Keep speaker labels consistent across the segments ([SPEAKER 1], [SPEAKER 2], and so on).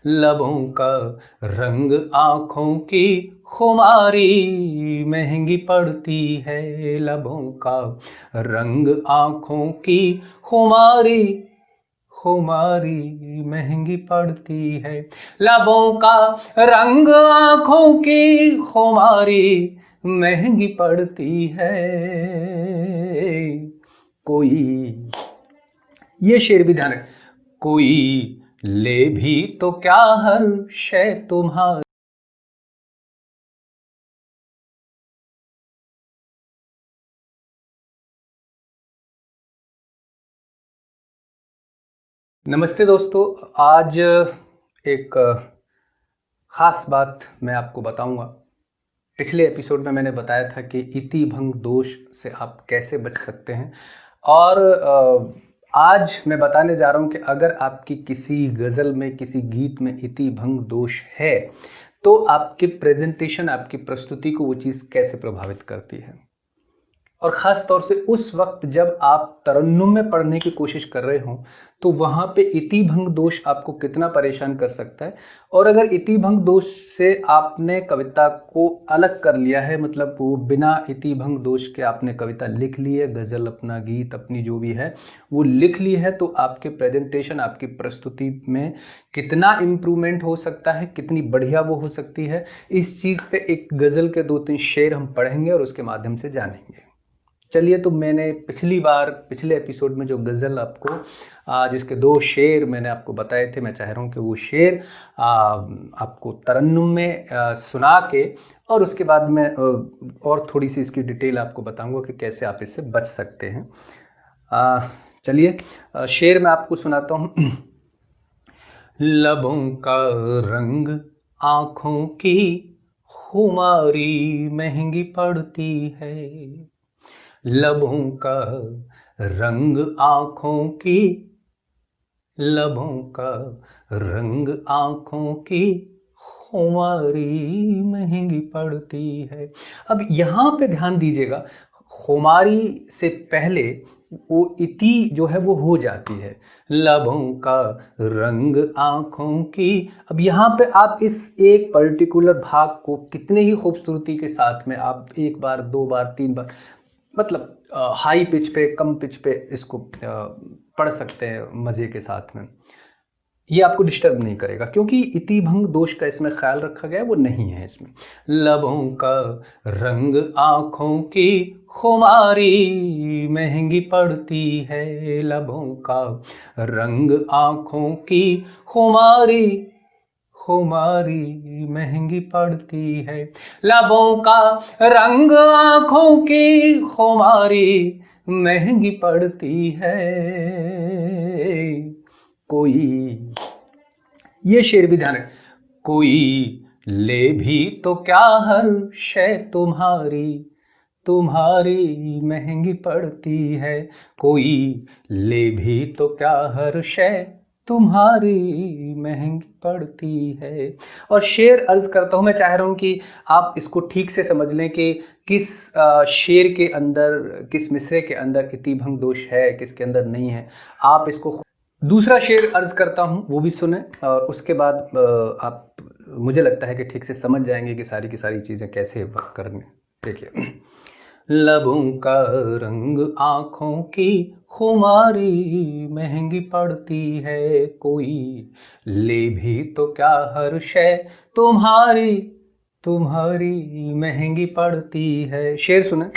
[SPEAKER 1] लबों का रंग आँखों की खुमारी महंगी पड़ती है। लबों का रंग आँखों की खुमारी खुमारी महंगी पड़ती है। लबों का रंग आँखों की खुमारी महंगी पड़ती है। कोई, ये शेर भी ध्यान रखें, कोई ले भी तो क्या हर शय तुम्हारी। नमस्ते दोस्तों, आज एक खास बात मैं आपको बताऊंगा। पिछले एपिसोड में मैंने बताया था कि इति भंग दोष से आप कैसे बच सकते हैं, और आज मैं बताने जा रहा हूं कि अगर आपकी किसी गज़ल में, किसी गीत में इति भंग दोष है तो आपकी प्रेजेंटेशन, आपकी प्रस्तुति को वो चीज़ कैसे प्रभावित करती है। और ख़ास तौर से उस वक्त जब आप तरन्नुम में पढ़ने की कोशिश कर रहे हों, तो वहाँ पे इति भंग दोष आपको कितना परेशान कर सकता है। और अगर इति भंग दोष से आपने कविता को अलग कर लिया है, मतलब वो बिना इति भंग दोष के आपने कविता लिख ली है, गज़ल, अपना गीत, अपनी जो भी है वो लिख ली है, तो आपके प्रेजेंटेशन, आपकी प्रस्तुति में कितना इम्प्रूवमेंट हो सकता है, कितनी बढ़िया वो हो सकती है, इस चीज़ पे एक गज़ल के 2-3 शेर हम पढ़ेंगे और उसके माध्यम से जानेंगे। चलिए, तो मैंने पिछले एपिसोड में जो गज़ल आपको, जिसके 2 शेर मैंने आपको बताए थे, मैं चाह रहा हूँ कि वो शेर आपको तरन्नुम में सुना के, और उसके बाद मैं और थोड़ी सी इसकी डिटेल आपको बताऊंगा कि कैसे आप इससे बच सकते हैं। चलिए, शेर मैं आपको सुनाता हूँ। लबों का रंग आँखों की खुमारी महंगी पड़ती है। लबों का रंग आँखों की, लबों का रंग आँखों की खुमारी महंगी पड़ती है। अब यहाँ पे ध्यान दीजिएगा, खुमारी से पहले वो इति जो है वो हो जाती है, लबों का रंग आँखों की। अब यहाँ पे आप इस एक पर्टिकुलर भाग को कितने ही खूबसूरती के साथ में आप 1 बार, 2 बार, 3 बार, मतलब हाई पिच पे, कम पिच पे इसको पढ़ सकते हैं मजे के साथ में। ये आपको डिस्टर्ब नहीं करेगा, क्योंकि इति भंग दोष का इसमें ख्याल रखा गया है, वो नहीं है इसमें। लबों का रंग आँखों की खुमारी महंगी पड़ती है। लबों का रंग आँखों की खुमारी खुमारी महंगी पड़ती है। लबों का रंग आँखों की खुमारी महंगी पड़ती है। कोई, ये शेर भी ध्यान रखें, कोई ले भी तो क्या हर शय तुम्हारी, तुम्हारी महंगी पड़ती है। कोई ले भी तो क्या हर शय तुम्हारी महंगी पड़ती है। और शेर अर्ज करता हूं, मैं चाह रहा हूं कि आप इसको ठीक से समझ लें कि किस शेर के अंदर, किस मिसरे के अंदर इति भंग दोष है, किसके अंदर नहीं है। आप इसको, दूसरा शेर अर्ज करता हूं, वो भी सुने, और उसके बाद आप, मुझे लगता है कि ठीक से समझ जाएंगे कि सारी की सारी चीजें कैसे वर्क करने। देखिए, लबों का रंग आँखों की खुमारी महंगी पड़ती है। कोई ले भी तो क्या हर शय तुम्हारी, तुम्हारी महंगी पड़ती है। शेर सुने,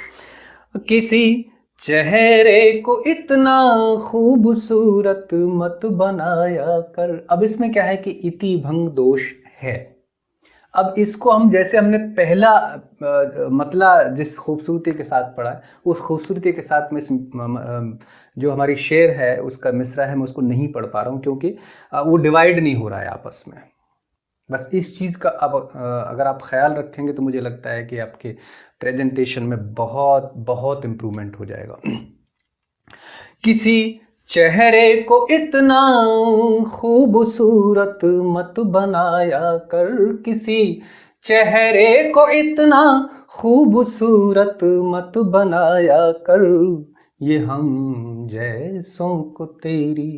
[SPEAKER 1] किसी चेहरे को इतना खूबसूरत मत बनाया कर। अब इसमें क्या है कि इति भंग दोष है। अब इसको हम, जैसे हमने पहला मतला जिस खूबसूरती के साथ पढ़ा है, उस खूबसूरती के साथ में जो हमारी शेर है, उसका मिसरा है, मैं उसको नहीं पढ़ पा रहा हूँ, क्योंकि वो डिवाइड नहीं हो रहा है आपस में। बस इस चीज़ का अब अगर आप ख्याल रखेंगे तो मुझे लगता है कि आपके प्रेजेंटेशन में बहुत बहुत इम्प्रूवमेंट हो जाएगा। किसी चेहरे को इतना खूबसूरत मत बनाया कर। किसी चेहरे को इतना खूबसूरत मत बनाया कर। ये हम जैसों को तेरी,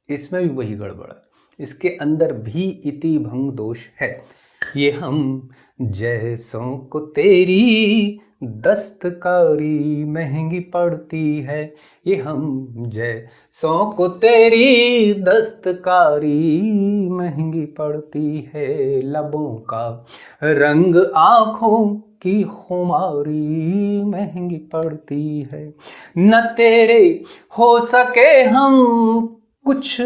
[SPEAKER 1] इसमें भी वही गड़बड़ है। इसके अंदर भी इति भंग दोष है। ये हम जैसों को तेरी दस्तकारी महंगी पड़ती है, ये हम जैसों को तेरी दस्तकारी महंगी पड़ती है। लबों का रंग आँखों की खुमारी महंगी पड़ती है। न तेरे हो सके हम कुछ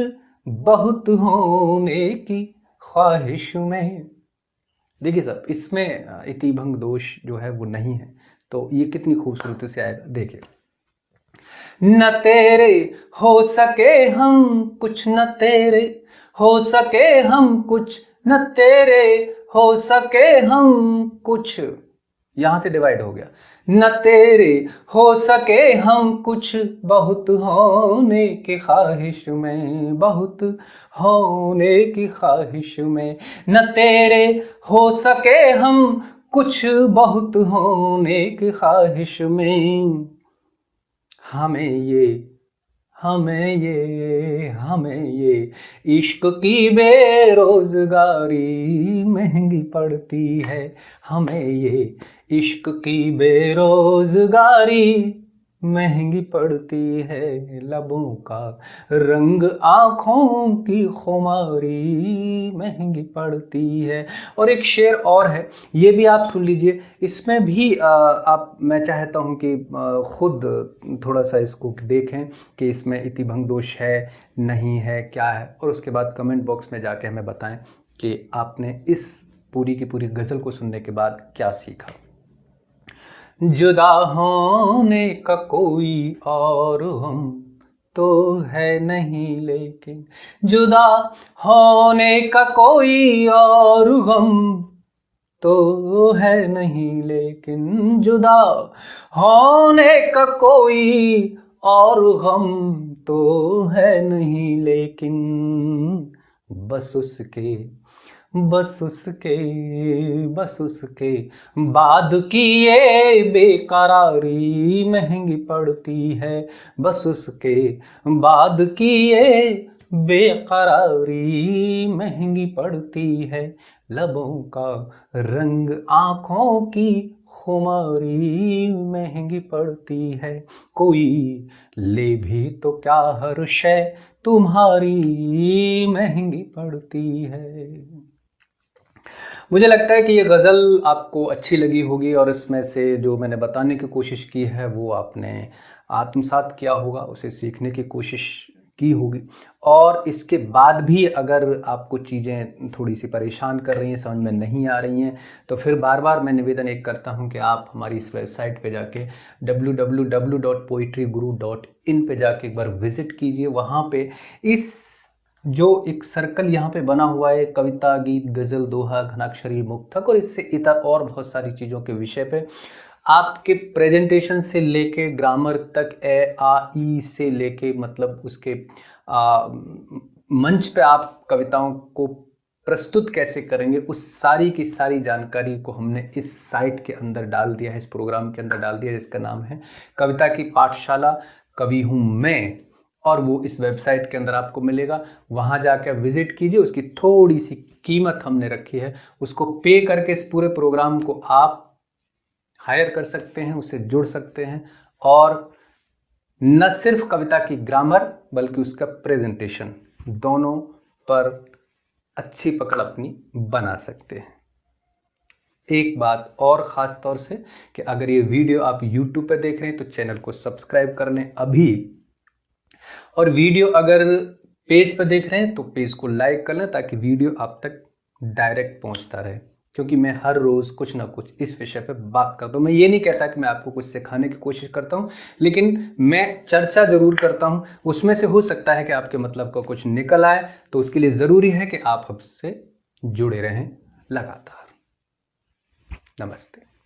[SPEAKER 1] बहुत होने की ख्वाहिश में। देखिए साहब, इसमें इतिभंग दोष जो है वो नहीं है, तो ये कितनी खूबसूरती से आएगा, देखिए। न तेरे हो सके हम कुछ, न तेरे हो सके हम कुछ, न तेरे हो सके हम कुछ, यहां से डिवाइड हो गया। न तेरे हो सके हम कुछ बहुत होने की ख्वाहिश में, बहुत होने की ख्वाहिश में। न तेरे हो सके हम कुछ बहुत होने की ख्वाहिश में। हमें ये इश्क की बेरोजगारी महंगी पड़ती है। हमें ये इश्क की बेरोजगारी महंगी पड़ती है। लबों का रंग आँखों की खुमारी महंगी पड़ती है। और एक शेर और है, ये भी आप सुन लीजिए। इसमें भी मैं चाहता हूँ कि खुद थोड़ा सा इसको देखें कि इसमें इतिभंग दोष है नहीं है क्या है, और उसके बाद कमेंट बॉक्स में जाके हमें बताएं कि आपने इस पूरी की पूरी गज़ल को सुनने के बाद क्या सीखा। जुदा होने का कोई और हम तो है नहीं, लेकिन जुदा होने का कोई और हम तो है नहीं, लेकिन जुदा होने का कोई और हम तो है नहीं, लेकिन बस उसके बाद की ये बेकरारी महंगी पड़ती है। बस उसके बाद की ये बेकरारी महंगी पड़ती है। लबों का रंग आँखों की खुमारी महंगी पड़ती है। कोई ले भी तो क्या हर शय तुम्हारी महंगी पड़ती है। मुझे लगता है कि ये गज़ल आपको अच्छी लगी होगी, और इसमें से जो मैंने बताने की कोशिश की है वो आपने आत्मसात किया होगा, उसे सीखने की कोशिश की होगी। और इसके बाद भी अगर आपको चीज़ें थोड़ी सी परेशान कर रही हैं, समझ में नहीं आ रही हैं, तो फिर बार बार मैं निवेदन एक करता हूं कि आप हमारी इस वेबसाइट पे जाके www.poetryguru.in पे जाके एक बार विजिट कीजिए। वहाँ पे इस जो एक सर्कल यहाँ पे बना हुआ है, कविता, गीत, गजल, दोहा, घनाक्षरी, मुक्तक और इससे इतर और बहुत सारी चीज़ों के विषय पे आपके प्रेजेंटेशन से लेके ग्रामर तक, ए आ ई से लेके मतलब उसके मंच पे आप कविताओं को प्रस्तुत कैसे करेंगे, उस सारी की सारी जानकारी को हमने इस साइट के अंदर डाल दिया है, इस प्रोग्राम के अंदर डाल दिया है, जिसका नाम है कविता की पाठशाला कवि हूँ मैं। और वो इस वेबसाइट के अंदर आपको मिलेगा। वहां जाकर विजिट कीजिए। उसकी थोड़ी सी कीमत हमने रखी है, उसको पे करके इस पूरे प्रोग्राम को आप हायर कर सकते हैं, उससे जुड़ सकते हैं, और न सिर्फ कविता की ग्रामर बल्कि उसका प्रेजेंटेशन दोनों पर अच्छी पकड़ अपनी बना सकते हैं। एक बात और ख़ास तौर से कि अगर ये वीडियो आप YouTube पे देख रहे हैं तो चैनल को सब्सक्राइब कर लें अभी, और वीडियो अगर पेज पर देख रहे हैं तो पेज को लाइक कर लें ताकि वीडियो आप तक डायरेक्ट पहुंचता रहे, क्योंकि मैं हर रोज़ कुछ ना कुछ इस विषय पे बात करता हूँ। मैं ये नहीं कहता कि मैं आपको कुछ सिखाने की कोशिश करता हूँ, लेकिन मैं चर्चा ज़रूर करता हूँ। उसमें से हो सकता है कि आपके मतलब का कुछ निकल आए, तो उसके लिए ज़रूरी है कि आप हमसे जुड़े रहें लगातार। नमस्ते।